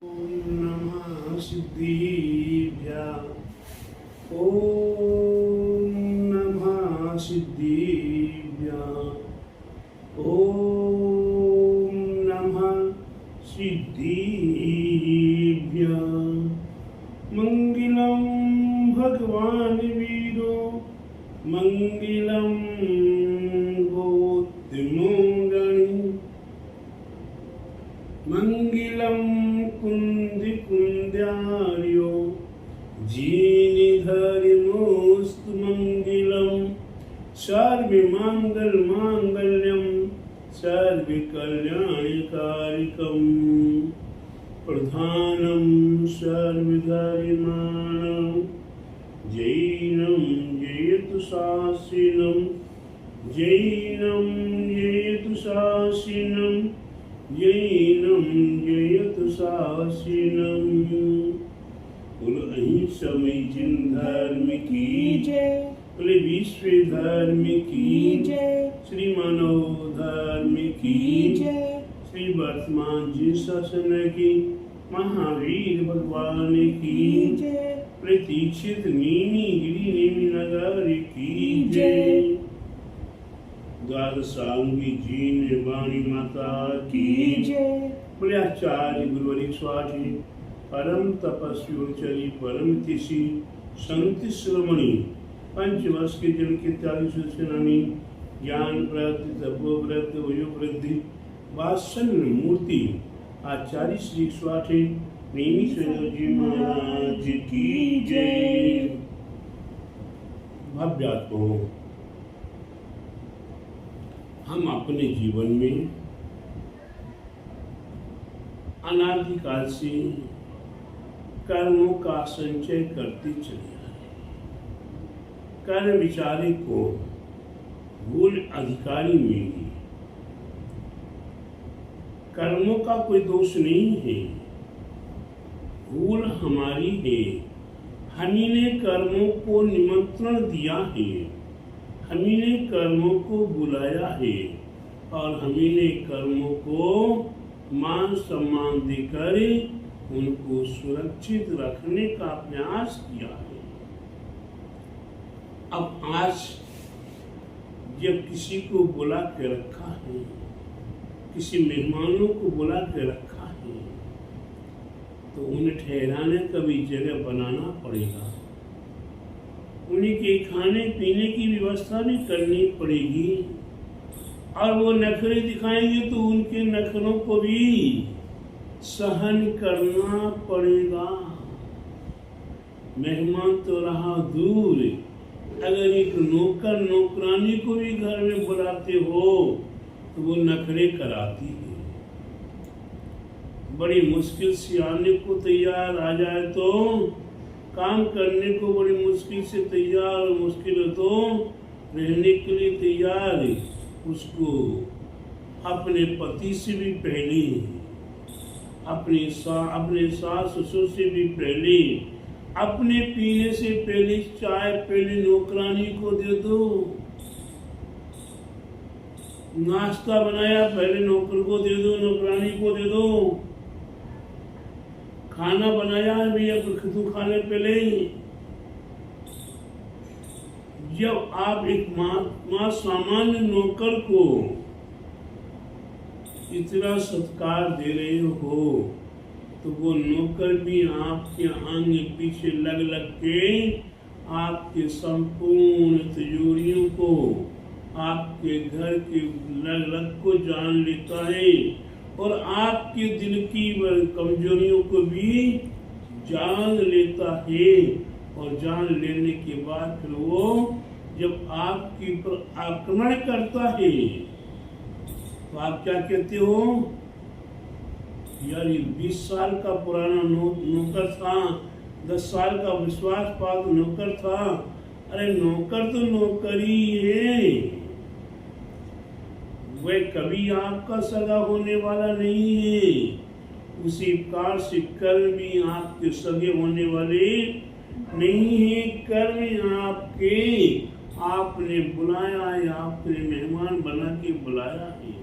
ओम नमः सिद्धिभ्यः। ओम नमः सिद्धिभ्यः। ओम नमः सिद्धिभ्यः। मंगलम भगवान वीरो मंगलम गोत्रिमोगणि मंगलम कुंद्यार्यो जीनिधरिमोस्तु मंगलम सर्वमंगल मांगल्यम सर्वकल्याणकारिकम प्रधानम सर्वधर्माणां जैनं जयतु शासिनं जैनं जयतु शासिनं जैनं जयतु शासिनं। बोलो अहिंसमय जिन धर्म की जय, बोले विश्व धर्म की जय, श्री मानव धर्म की जय, श्री वर्तमान जी शासन की महावीर भगवान की जय, प्रतीक्षित नीमी गिरी नेमी नगर की जय, द्वादशांगी जीन वाणी माता की जय, बोले आचार्य गुरुवरी स्वामी परम तपस्वी चरी परम तिषि संत श्रमणी पंचवर्ष के जन के त्यागी सुनामी ज्ञान व्रत तपोव्रत वयोवृद्धि वात्सल्य मूर्ति आचार्य श्री स्वामी नेमी जी महाराज की जय। भव्यात्माओं, हम अपने जीवन में अनादिकाल से कर्मों का संचय करते चले आए। कर्म विचारे को भूल अधिकारी में कर्मों का कोई दोष नहीं है, भूल हमारी है। हमी ने कर्मों को निमंत्रण दिया है, हमी ने कर्मों को बुलाया है और हमी ने कर्मों को मान सम्मान देकर उनको सुरक्षित रखने का प्रयास किया है। अब आज जब किसी को बुला के रखा है, किसी मेहमानों को बुला के रखा है, तो उन्हें ठहराने का भी जगह बनाना पड़ेगा, उन्हीं के खाने पीने की व्यवस्था भी करनी पड़ेगी और वो नखरे दिखाएंगे तो उनके नखरों को भी सहन करना पड़ेगा। मेहमान तो रहा दूर, अगर एक नौकर नौकरानी को भी घर में बुलाते हो तो वो नखरे कराती है। बड़ी मुश्किल से आने को तैयार आ जाए तो काम करने को बड़ी मुश्किल से तैयार, मुश्किल है तो रहने के लिए तैयार है। उसको अपने पति से भी पहले, अपने सास ससुर से भी पहले, अपने पीने से पहले चाय पहले नौकरानी को दे दो। नाश्ता बनाया पहले नौकर को दे दो, नौकरानी को दे दो। खाना बनाया है भैया तू खाने पहले ही। जब आप एक माँ सामान्य नौकर को इतना सत्कार दे रहे हो तो वो नौकर भी आपके आगे पीछे लग के आपके संपूर्ण तिजोरियों को, आपके घर के लग को जान लेता है और आपके दिल की कमजोरियों को भी जान लेता है। और जान लेने के बाद फिर वो जब आपके ऊपर आक्रमण करता है तो आप क्या कहते हो, यार ये 20 साल का पुराना नौकर था, 10 साल का विश्वास पात्र नौकर था। अरे नौकर तो नौकर ही है, वह कभी आपका सगा होने वाला नहीं है। उसी प्रकार से कर्म भी आपके सगे होने वाले नहीं है। कर्म आपके, आपने बुलाया है, आपने मेहमान बना के बुलाया है।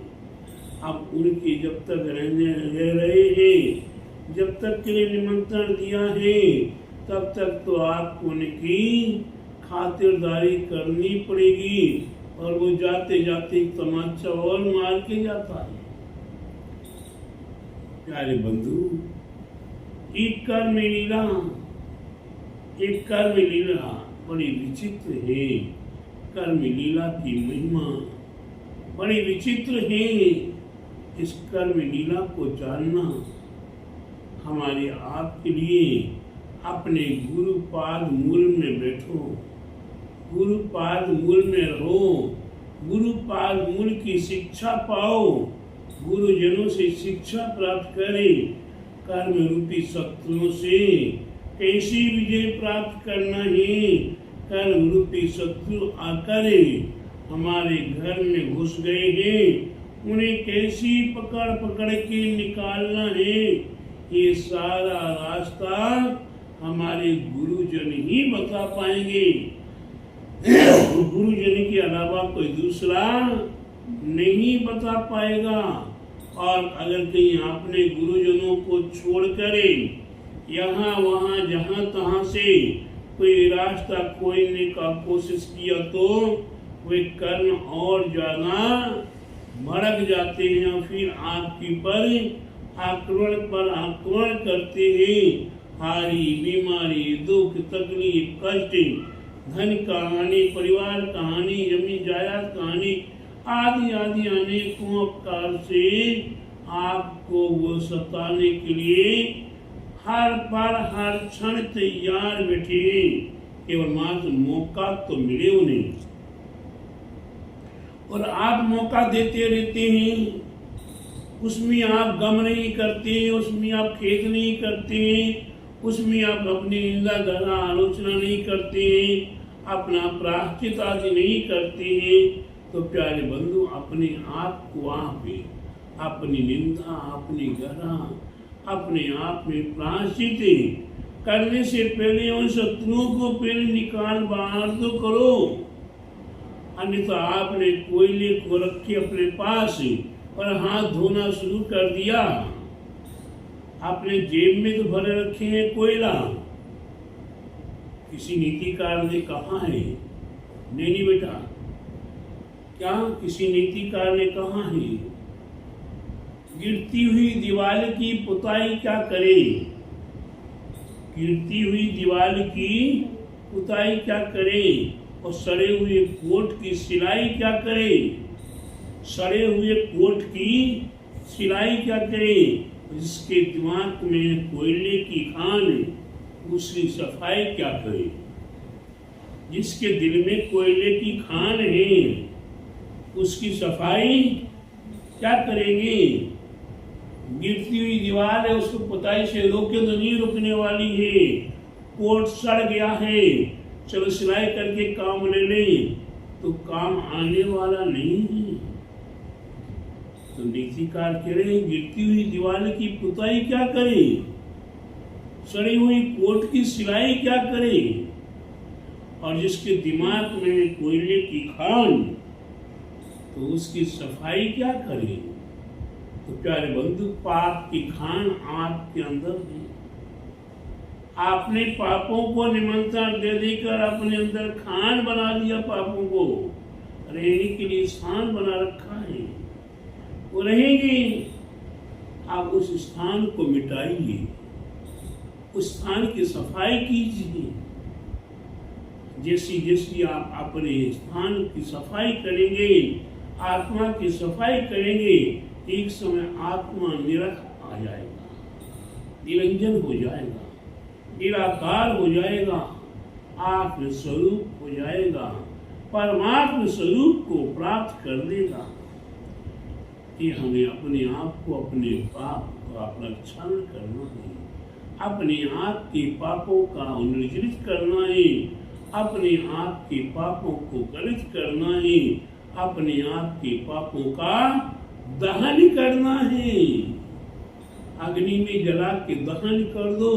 आप उनकी जब तक रह रहे हैं जब तक के लिए निमंत्रण दिया है तब तक तो आपको उनकी खातिरदारी करनी पड़ेगी, और वो जाते जाते एक तमाचा और मार के जाता है। प्यारे बंधु, एक कर्म लीला बड़ी विचित्र है। कर्म लीला की महिमा बड़ी विचित्र है। इस कर्म लीला को जानना हमारे आपके लिए, अपने गुरुपाद मूल में बैठो, गुरुपाद मूल में रहो, गुरुपाद मूल की शिक्षा पाओ, गुरुजनों से शिक्षा प्राप्त करें। कर्म रूपी शत्रुओं से कैसी विजय प्राप्त करना है। कर्म रूपी शत्रु आकर हमारे घर में घुस गए हैं, उन्हें कैसी पकड़ के निकालना है, ये सारा रास्ता हमारे गुरुजन ही बता पाएंगे। गुरुजन के अलावा कोई दूसरा नहीं बता पाएगा। और अगर कहीं आपने गुरुजनों को छोड़कर यहाँ वहाँ जहाँ तहाँ से कोई रास्ता खोजने का कोशिश किया तो वे कर्म और ज्यादा भड़क जाते हैं, फिर आपकी पर आक्रमण करते हैं। हारी, बीमारी, दुख, तकलीफ, कष्ट, धन कहानी, परिवार कहानी, जमीन जायदाद कहानी आदि आदि अनेकों प्रकार से आपको वो सताने के लिए हर पल हर क्षण तैयार बैठे, केवल मात्र मौका तो मिले उन्हें, और आप मौका देते रहते हैं। उसमें आप गम नहीं करते, उसमें आप खेद नहीं करते, उसमें आप अपनी निंदा गला आलोचना नहीं करते, अपना प्रायश्चित आदि नहीं करते हैं। तो प्यारे बंधु, अपने आप को आप अपनी निंदा, अपनी गला, अपने आप में प्रायश्चित करने से पहले उन शत्रुओं को पहले निकाल बाहर तो करो। अन्यथा आपने कोयले को रखे अपने पास और हाथ धोना शुरू कर दिया। आपने जेब में तो भरे रखे हैं कोयला। किसी नीतिकार ने कहा है, नहीं बेटा, क्या किसी नीतिकार ने कहा है, गिरती हुई दीवार की पुताई क्या करे, गिरती हुई दीवार की पुताई क्या करे, और सड़े हुए कोट की सिलाई क्या करे, सड़े हुए कोट की सिलाई क्या करे। जिसके दिमाग में कोयले की खान, उसकी सफाई क्या करे। जिसके दिल में कोयले की खान है, उसकी सफाई क्या करेंगे। गिरती हुई दीवार है, उसको पुताई से रोके तो नहीं रुकने वाली है। कोट सड़ गया है, चलो सिलाई करके काम ले लें, तो काम आने वाला नहीं है। तो नीतिकार कह रहे हैं, गिरती हुई दीवार की पुताई क्या करे, सड़ी हुई कोट की सिलाई क्या करे, और जिसके दिमाग में कोयले की खान, तो उसकी सफाई क्या करे। तो प्यारे बंधु, पाप की खान आपके अंदर है। आपने पापों को निमंत्रण दे देकर अपने अंदर खान बना दिया, पापों को रहने के लिए स्थान बना रखा है। वो रहेंगे, आप उस स्थान को मिटाइए, उस स्थान की सफाई कीजिए। जैसी जैसी आप अपने स्थान की सफाई करेंगे, आत्मा की सफाई करेंगे, एक समय आत्मा निरख आ जाएगा, निरंजन हो जाएगा, निराकार हो जाएगा, आत्म स्वरूप हो जाएगा, परमात्म स्वरूप को प्राप्त कर देगा। कि हमें अपने आप को, अपने पाप का रक्षण करना है, अपने आप के पापों का निर्जलित करना है, अपने आप के पापों को गलित करना है, अपने आप के पापों का दहन करना है। अग्नि में जला के दहन कर दो।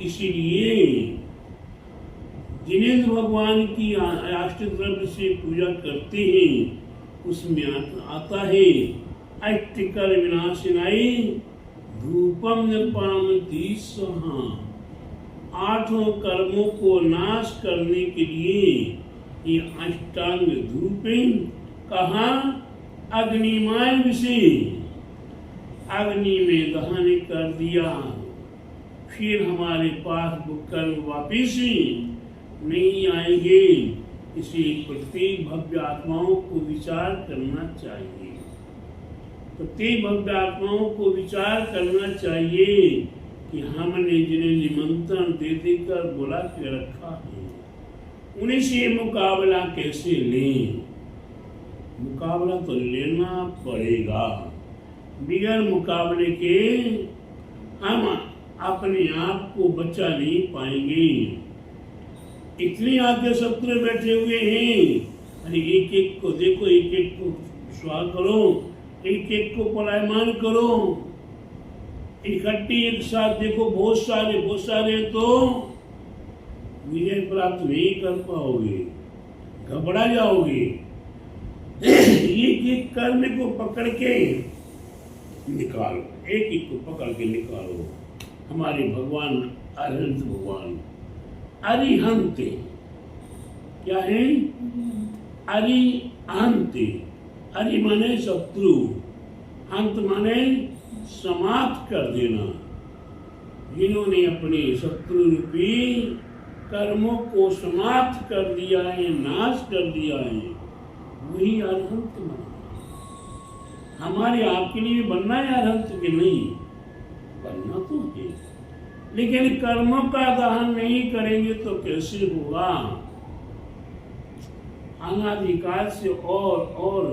इसीलिए जिनेंद्र भगवान की अष्ट द्रव्य से पूजा करते हैं, उसमें आता है अष्टकल विनाशिनाय धूपम निर्पामति सहा। 8 कर्मों को नाश करने के लिए ये अष्टांग धूपें कहा अग्निमय विषय, अग्नि में दहन कर दिया, फिर हमारे पास वो कर्म वापिस नहीं आएंगे। इसलिए प्रत्येक भव्य आत्माओं को विचार करना चाहिए, प्रत्येक भव्य आत्माओं को विचार करना चाहिए कि हमने जिन्हें निमंत्रण दे देकर बुला के रखा है उन्हीं से मुकाबला कैसे लें। मुकाबला तो लेना पड़ेगा, बिगैर मुकाबले के हम अपने आप को बचा नहीं पाएंगे। इतनी आगे शत्रु बैठे हुए हैं, अरे एक एक को देखो, एक एक को स्वाह करो, एक एक को पलायमान करो, इकट्ठी एक साथ देखो, बहुत सारे तो विजय प्राप्त नहीं कर पाओगे, घबरा जाओगे। एक एक कर्म को पकड़ के निकालो, एक एक को पकड़ के निकालो। हमारे भगवान अरिहंत भगवान अरिहंत क्या है? अरिहंत, अरि माने शत्रु, अंत माने समाप्त कर देना। जिन्होंने अपने शत्रु रूपी कर्मों को समाप्त कर दिया है, नाश कर दिया है, वही अरिहंत बना। हमारे आपके लिए बनना है अरिहंत के नहीं बनना तो है, लेकिन कर्मों का दहन नहीं करेंगे तो कैसे होगा? अनादिकाल से और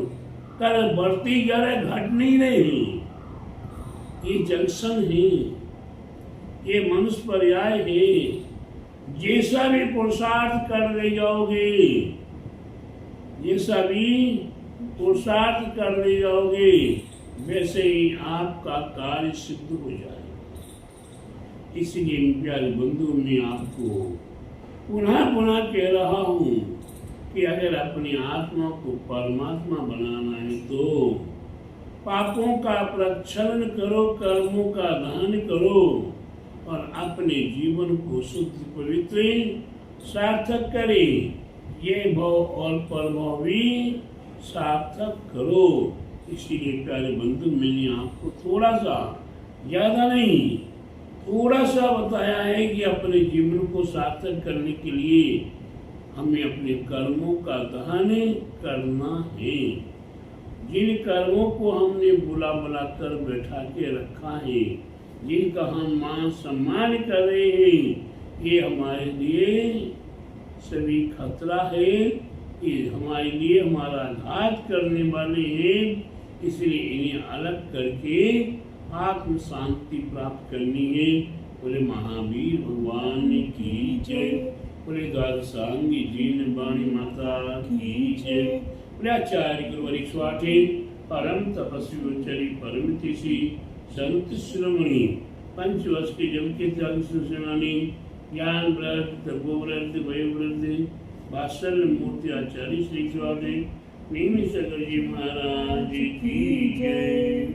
कर्म बढ़ती जा रहे, घट नहीं रही। ये जंक्शन है, ये मनुष्य पर्याय है। जैसा भी पुरुषार्थ कर ले जाओगे, जैसा भी पुरुषार्थ कर ले जाओगे, वैसे ही आपका कार्य सिद्ध हो जाएगा। इसलिए प्यारे बंधु, मैं आपको पुनः पुनः कह रहा हूँ कि अगर अपनी आत्मा को परमात्मा बनाना है तो पापों का प्रक्षालन करो, कर्मों का दहन करो और अपने जीवन को शुद्ध पवित्र सार्थक करे। ये भाव और परभाव भी सार्थक करो। इसीलिए प्यारे बंधु, मैंने आपको थोड़ा सा, ज्यादा नहीं, थोड़ा सा बताया है कि अपने जीवन को सार्थक करने के लिए हमें अपने कर्मों का दहन करना है। जिन कर्मों को हमने बुला कर बैठा के रखा है, जिनका हम मान सम्मान कर रहे हैं, ये हमारे लिए सभी खतरा है, ये हमारे लिए हमारा घात करने वाले हैं। इसलिए इन्हें अलग करके आत्म शांति प्राप्त करनी है। बोले महावीर भगवान की जय, बोले द्वादशांगी जीन वाणी माता की जय, बोले आचार्य गुरुवरी स्वाठे परम तपस्वी उच्चरी परमितिशी संत श्रमणी पंचवर्ष के जब के त्याग सुनानी ज्ञान व्रत तपोव्रत वयोव्रत वात्सल्य मूर्ति आचार्य श्री स्वाठे नीम सकर जी महाराज की जय।